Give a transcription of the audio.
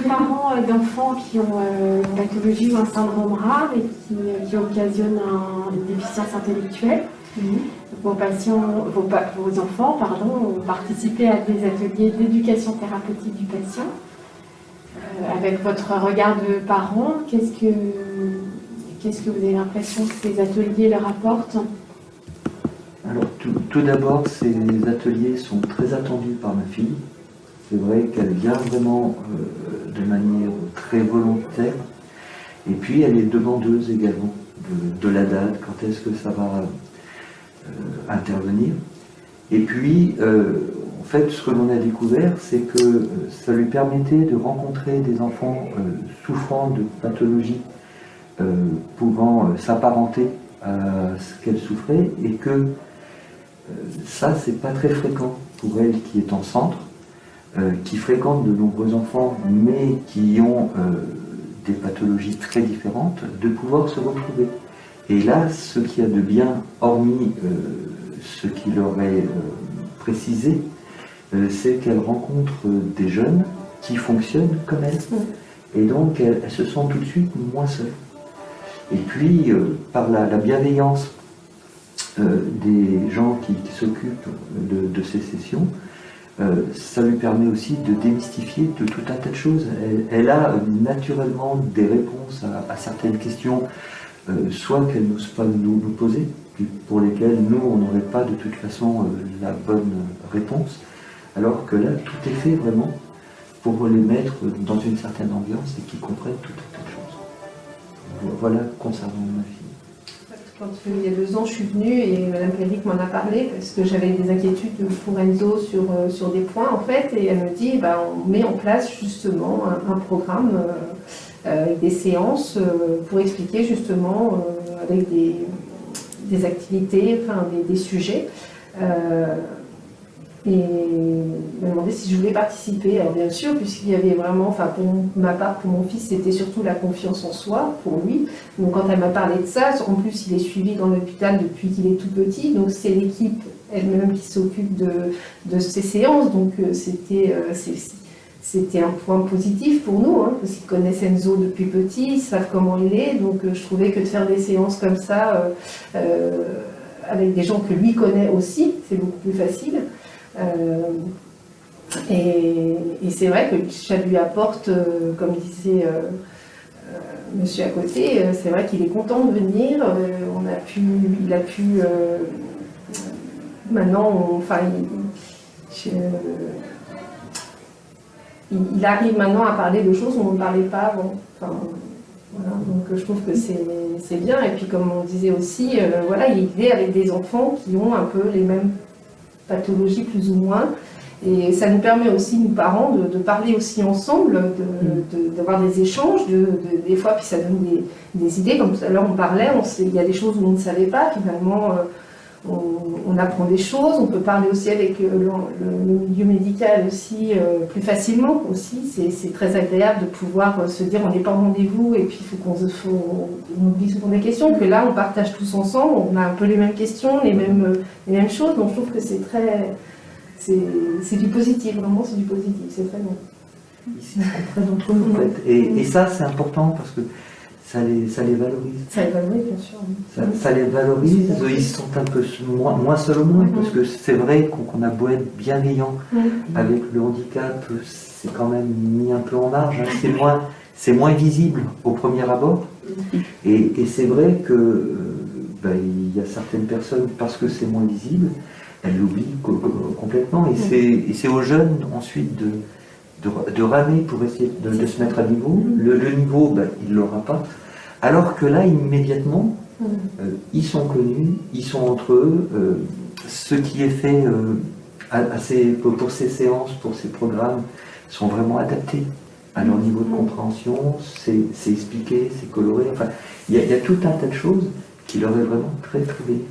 parents d'enfants qui ont une pathologie ou un syndrome rare et qui occasionnent une déficience intellectuelle. Vos enfants ont participé à des ateliers d'éducation thérapeutique du patient. Avec votre regard de parent, qu'est-ce que vous avez l'impression que ces ateliers leur apportent? Alors tout d'abord, ces ateliers sont très attendus par ma fille. C'est vrai qu'elle vient vraiment de manière très volontaire. Et puis elle est demandeuse également de la date, quand est-ce que ça va intervenir. Et puis, en fait, ce que l'on a découvert, c'est que ça lui permettait de rencontrer des enfants souffrant de pathologies pouvant s'apparenter à ce qu'elle souffrait, et que ça, c'est pas très fréquent pour elle qui est en centre, qui fréquente de nombreux enfants, mais qui ont des pathologies très différentes, de pouvoir se retrouver. Et là, ce qu'il y a de bien, hormis ce qu'il leur est précisé, c'est qu'elle rencontre des jeunes qui fonctionnent comme elle. Et donc, elle se sent tout de suite moins seule. Et puis, par la bienveillance des gens qui s'occupent de ces sessions, ça lui permet aussi de démystifier de tout un tas de choses. Elle a naturellement des réponses à certaines questions, soit qu'elle n'ose pas nous poser, pour lesquelles nous, on n'aurait pas de toute façon la bonne réponse, alors que là, tout est fait vraiment pour les mettre dans une certaine ambiance et qu'ils comprennent tout un tas de choses. Voilà concernant ma fille. Quand il y a 2 ans, je suis venue et Madame Péric m'en a parlé parce que j'avais des inquiétudes pour Enzo sur des points en fait, et elle me dit on met en place justement un programme avec des séances pour expliquer justement avec des activités, enfin des sujets. Et il m'a demandé si je voulais participer. Alors bien sûr, puisqu'il y avait vraiment, enfin pour ma part, pour mon fils, c'était surtout la confiance en soi, pour lui. Donc quand elle m'a parlé de ça, en plus il est suivi dans l'hôpital depuis qu'il est tout petit, donc c'est l'équipe elle-même qui s'occupe de ces séances, donc c'était un point positif pour nous, parce qu'ils connaissent Enzo depuis petit, ils savent comment il est, donc je trouvais que de faire des séances comme ça, avec des gens que lui connaît aussi, c'est beaucoup plus facile. Et c'est vrai que ça lui apporte, comme disait monsieur à côté, c'est vrai qu'il est content de venir. Il a pu maintenant, il arrive maintenant à parler de choses où on ne parlait pas avant. Enfin, voilà, donc je trouve que c'est bien. Et puis comme on disait aussi, il est avec des enfants qui ont un peu les mêmes pathologies plus ou moins, et ça nous permet aussi, nous parents, de parler aussi ensemble, d'avoir des échanges, des fois, puis ça donne des idées, comme tout à l'heure on parlait, il y a des choses où on ne savait pas, finalement on apprend des choses, on peut parler aussi avec le milieu médical aussi plus facilement aussi, c'est très agréable de pouvoir se dire on n'est pas en rendez-vous et puis il faut qu'on oublie souvent des questions, que là on partage tous ensemble, on a un peu les mêmes questions, les mêmes choses, donc je trouve que c'est du positif, vraiment c'est du positif, c'est très bon. Ils se comprennent entre eux en fait, et ça c'est important parce que ça les valorise. Ça les valorise, bien sûr. Ça les valorise, ils sont un peu moins seuls au monde, parce que c'est vrai qu'on a beau être bienveillant avec le handicap, c'est quand même mis un peu en marge, c'est moins visible au premier abord. Et c'est vrai que il y a certaines personnes, parce que c'est moins visible, elles l'oublient complètement, et c'est aux jeunes ensuite de ramer pour essayer de se mettre à niveau. Le niveau, il ne l'aura pas. Alors que là, immédiatement, ils sont connus, ils sont entre eux. Ce qui est fait pour ces séances, pour ces programmes, sont vraiment adaptés à leur niveau de compréhension. C'est expliqué, c'est coloré. Enfin, il y a tout un tas de choses qui leur est vraiment très très bénéfique.